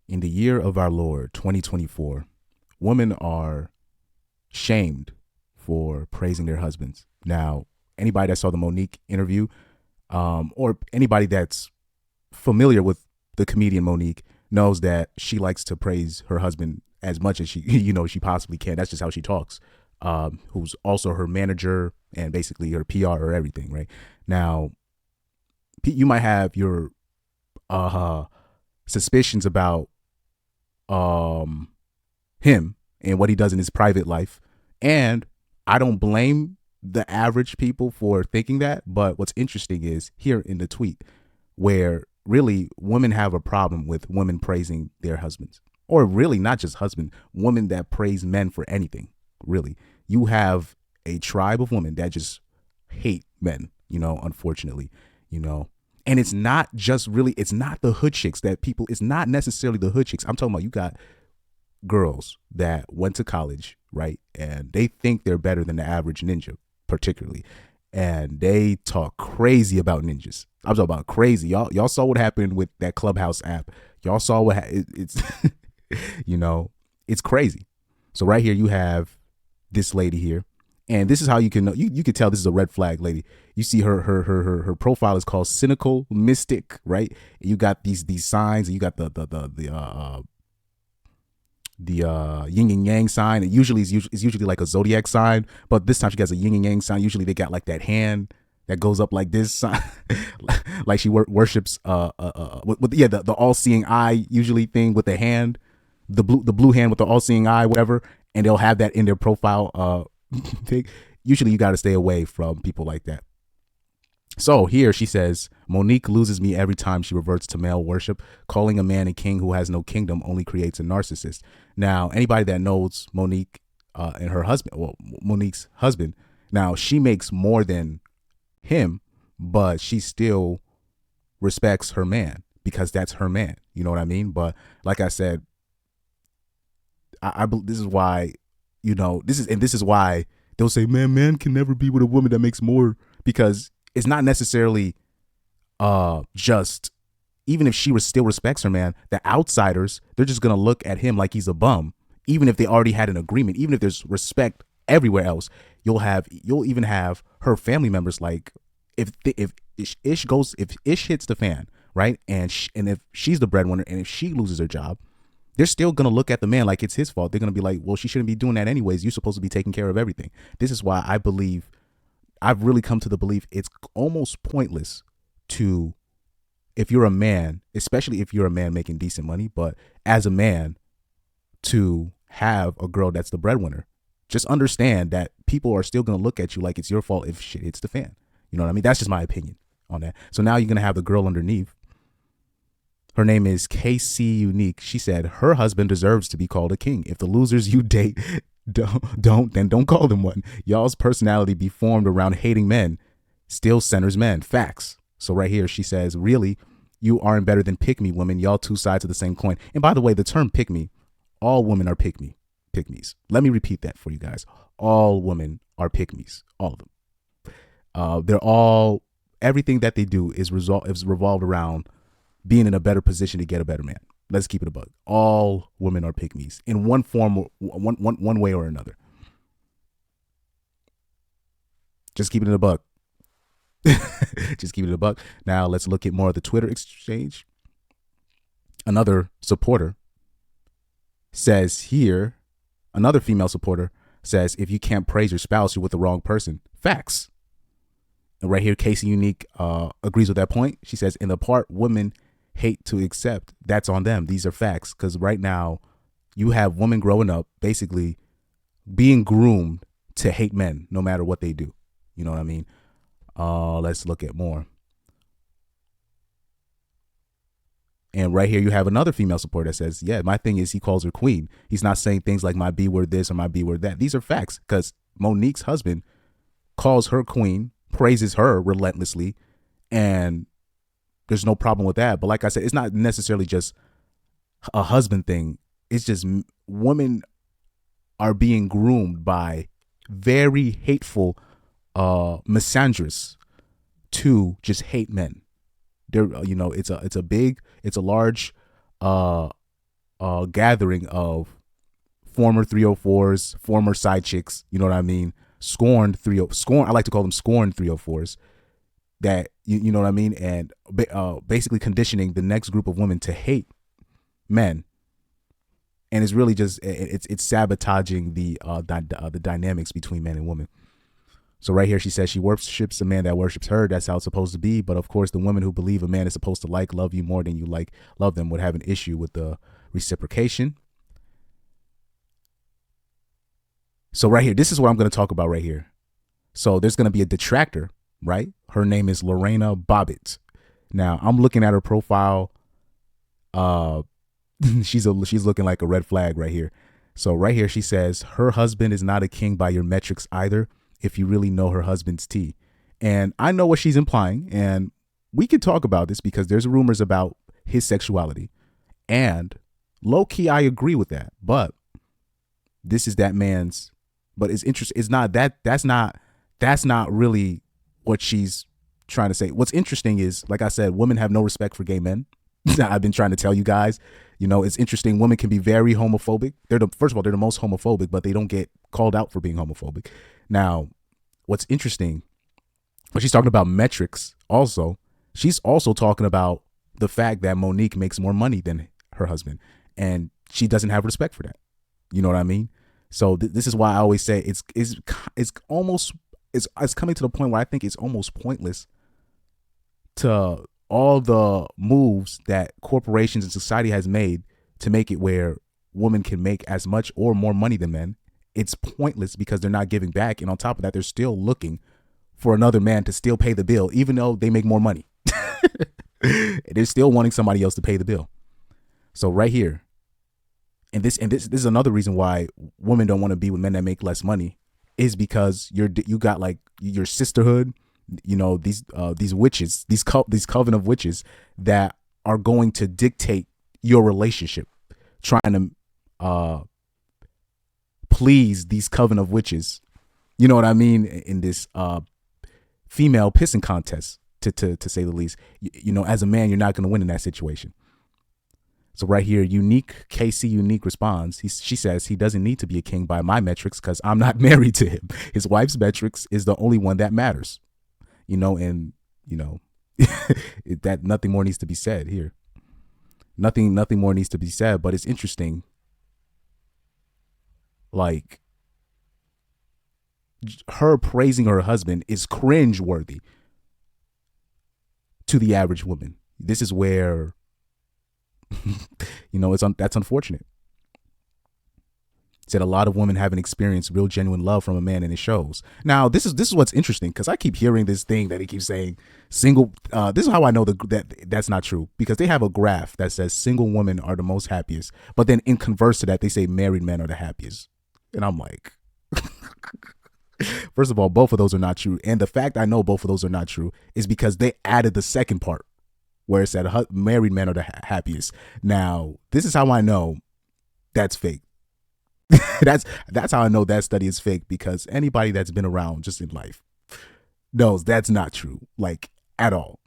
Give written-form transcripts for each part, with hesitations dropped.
In the year of our Lord, 2024, women are shamed for praising their husbands. Now, anybody that saw the Monique interview, or anybody that's familiar with the comedian Monique knows that she likes to praise her husband as much as she, she possibly can. That's just how she talks. Who's also her manager and basically her PR or everything, right? Now, you might have your suspicions about him and what he does in his private life, and I don't blame the average people for thinking that. But what's interesting is here in the tweet where really women have a problem with women praising their husbands, or really not just husband, women that praise men for anything. Really, you have a tribe of women that just hate men, unfortunately, and it's not just really, it's not the hood chicks that people, it's not necessarily the hood chicks. I'm talking about you got girls that went to college, right? And they think they're better than the average ninja, particularly. And they talk crazy about ninjas. I'm talking about crazy. Y'all saw what happened with that Clubhouse app. Y'all saw it's, it's crazy. So right here you have this lady here. And this is how you can know, you can tell this is a red flag lady. You see her profile is called Cynical Mystic, right? And you got these signs, and you got the yin and yang sign. And usually it's usually like a zodiac sign, but this time she has a yin and yang sign. Usually they got like that hand that goes up like this sign, like she worships the all-seeing eye usually thing with the hand, the blue hand with the all-seeing eye, whatever, and they'll have that in their profile thing. Usually you got to stay away from people like that. So here she says, Monique loses me every time she reverts to male worship. Calling a man a king who has no kingdom only creates a narcissist. Now, anybody that knows Monique and her husband, well, Monique's husband, now she makes more than him, but she still respects her man because that's her man. You know what I mean? But like I said, I this is why, this is why they'll say, man can never be with a woman that makes more, because it's not necessarily just, even if she still respects her man, the outsiders, they're just going to look at him like he's a bum, even if they already had an agreement, even if there's respect everywhere else. You'll even have her family members, like if Ish hits the fan, right? And if she's the breadwinner and if she loses her job, they're still going to look at the man like it's his fault. They're going to be like, well, she shouldn't be doing that anyways. You're supposed to be taking care of everything. This is why I've really come to the belief it's almost pointless to, if you're a man, especially if you're a man making decent money, but as a man, to have a girl that's the breadwinner. Just understand that people are still going to look at you like it's your fault if shit hits the fan. You know what I mean? That's just my opinion on that. So now you're going to have the girl underneath. Her name is KC Unique. She said her husband deserves to be called a king. If the losers you date don't call them one. Y'all's personality be formed around hating men still centers men. Facts. So right here she says, really, you aren't better than pick me women. Y'all two sides of the same coin. And by the way, the term pick me, all women are pygmies. Let me repeat that for you guys. All women are pygmies. All of them. They're all, everything that they do is revolved around being in a better position to get a better man. Let's keep it a bug. All women are pygmies in one form, one way or another. Just keep it in a bug. Just keep it in a bug. Now let's look at more of the Twitter exchange. Another supporter says here, another female supporter says, if you can't praise your spouse, you're with the wrong person. Facts. And right here, Casey Unique agrees with that point. She says, in the part women hate to accept, that's on them. These are facts. Because right now you have women growing up basically being groomed to hate men no matter what they do. You know what I mean? Let's look at more. And right here you have another female supporter that says, yeah, my thing is he calls her queen. He's not saying things like my B word this or my B word that. These are facts, because Monique's husband calls her queen, praises her relentlessly, and there's no problem with that. But like I said, it's not necessarily just a husband thing. It's just women are being groomed by very hateful misandrists to just hate men. There, it's a large gathering of former 304s, former side chicks, you know what I mean? Scorned 30 scorn I like to call them scorned 304s that you know what I mean, and basically conditioning the next group of women to hate men. And it's really just it's sabotaging the dynamics between men and women. So right here she says she worships a man that worships her. That's how it's supposed to be. But of course, the women who believe a man is supposed to love you more than you love them would have an issue with the reciprocation. So right here, this is what I'm going to talk about right here. So there's going to be a detractor, right? Her name is Lorena Bobbitt. Now I'm looking at her profile. She's looking like a red flag right here. So right here she says her husband is not a king by your metrics either, if you really know her husband's tea. And I know what she's implying, and we can talk about this because there's rumors about his sexuality. And low key, I agree with that. But this is that man's. But it's interesting. It's not that. That's not really what she's trying to say. What's interesting is, like I said, women have no respect for gay men. I've been trying to tell you guys. You know, it's interesting. Women can be very homophobic. First of all, they're the most homophobic, but they don't get called out for being homophobic. Now, what's interesting, when she's talking about metrics, also, she's also talking about the fact that Monique makes more money than her husband, and she doesn't have respect for that. You know what I mean? So this is why I always say it's coming to the point where I think it's almost pointless to all the moves that corporations and society has made to make it where women can make as much or more money than men. It's pointless because they're not giving back. And on top of that, they're still looking for another man to still pay the bill, even though they make more money. They're still wanting somebody else to pay the bill. So right here, and this is another reason why women don't want to be with men that make less money, is because you got like your sisterhood, you know, these witches, these coven of witches that are going to dictate your relationship, trying to please these coven of witches. You know what I mean? In this female pissing contest, to say the least. You know, as a man, you're not going to win in that situation. So right here, KC Unique responds. She says he doesn't need to be a king by my metrics because I'm not married to him. His wife's metrics is the only one that matters. You know, and you know that nothing more needs to be said here. Nothing more needs to be said. But it's interesting. Like, her praising her husband is cringe-worthy to the average woman. This is where, you know, that's unfortunate. Said a lot of women haven't experienced real genuine love from a man, and it shows. Now, this is what's interesting, because I keep hearing this thing that he keeps saying single. This is how I know that's not true, because they have a graph that says single women are the most happiest, but then in converse to that, they say married men are the happiest. And I'm like, first of all, both of those are not true. And the fact I know both of those are not true is because they added the second part where it said married men are the happiest. Now, this is how I know that's fake. that's how I know that study is fake, because anybody that's been around just in life knows that's not true, like, at all.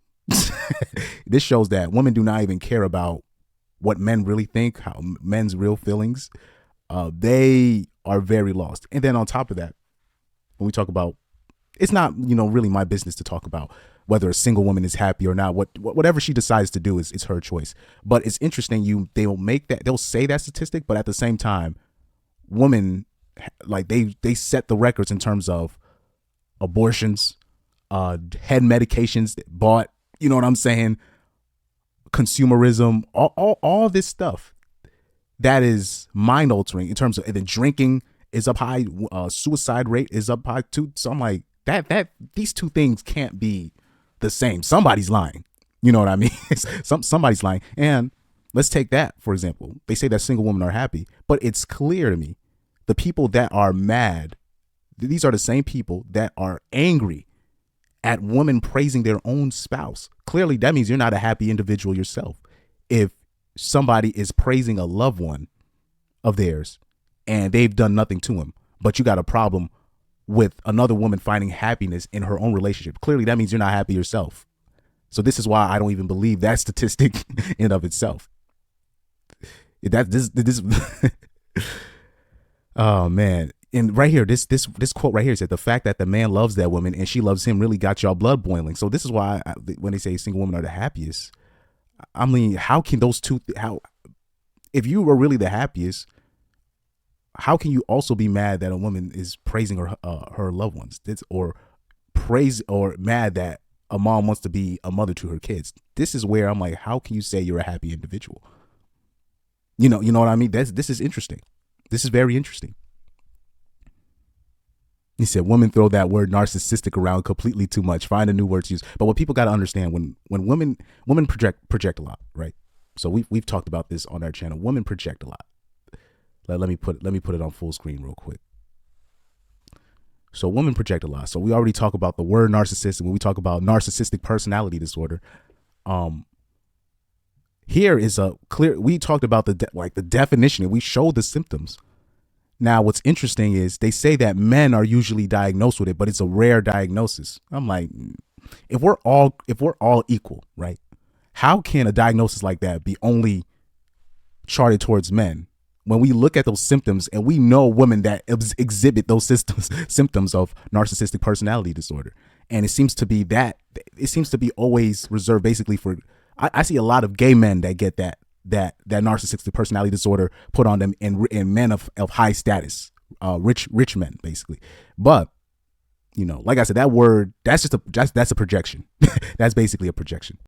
This shows that women do not even care about what men really think, how men's real feelings. They are very lost. And then on top of that, when we talk about, it's not, you know, really my business to talk about whether a single woman is happy or not. Whatever she decides to do is her choice. But it's interesting, they'll say that statistic, but at the same time, women, like, they set the records in terms of abortions, head medications bought, you know what I'm saying, consumerism, all this stuff that is mind altering in terms of, and then drinking is up high, suicide rate is up high too. So I'm like, that these two things can't be the same. Somebody's lying. You know what I mean? Somebody's lying. And let's take that, for example. They say that single women are happy, but it's clear to me the people that are mad, these are the same people that are angry at women praising their own spouse. Clearly, that means you're not a happy individual yourself. If somebody is praising a loved one of theirs and they've done nothing to him, but you got a problem with another woman finding happiness in her own relationship, clearly that means you're not happy yourself. So this is why I don't even believe that statistic in and of itself. That this oh man. And right here, this quote right here said the fact that the man loves that woman and she loves him really got y'all blood boiling. So this is why when they say single women are the happiest, I mean, how can those two? How if you were really the happiest, how can you also be mad that a woman is praising her loved ones? Or praise or mad that a mom wants to be a mother to her kids? This is where I'm like, how can you say you're a happy individual? You know what I mean? This is interesting. This is very interesting. He said, "Women throw that word narcissistic around completely too much. Find a new word to use." But what people got to understand when women project a lot, right? So we've talked about this on our channel. Women project a lot. Let me put it on full screen real quick. So women project a lot. So we already talk about the word narcissistic when we talk about narcissistic personality disorder. Here is a clear. We talked about the definition and we showed the symptoms. Now, what's interesting is they say that men are usually diagnosed with it, but it's a rare diagnosis. I'm like, if we're all equal, right? How can a diagnosis like that be only charted towards men when we look at those symptoms and we know women that exhibit those symptoms of narcissistic personality disorder? And it seems to be always reserved basically for. I see a lot of gay men that get that narcissistic personality disorder put on them in men of high status, rich men basically. But like I said, that word that's a projection. That's basically a projection.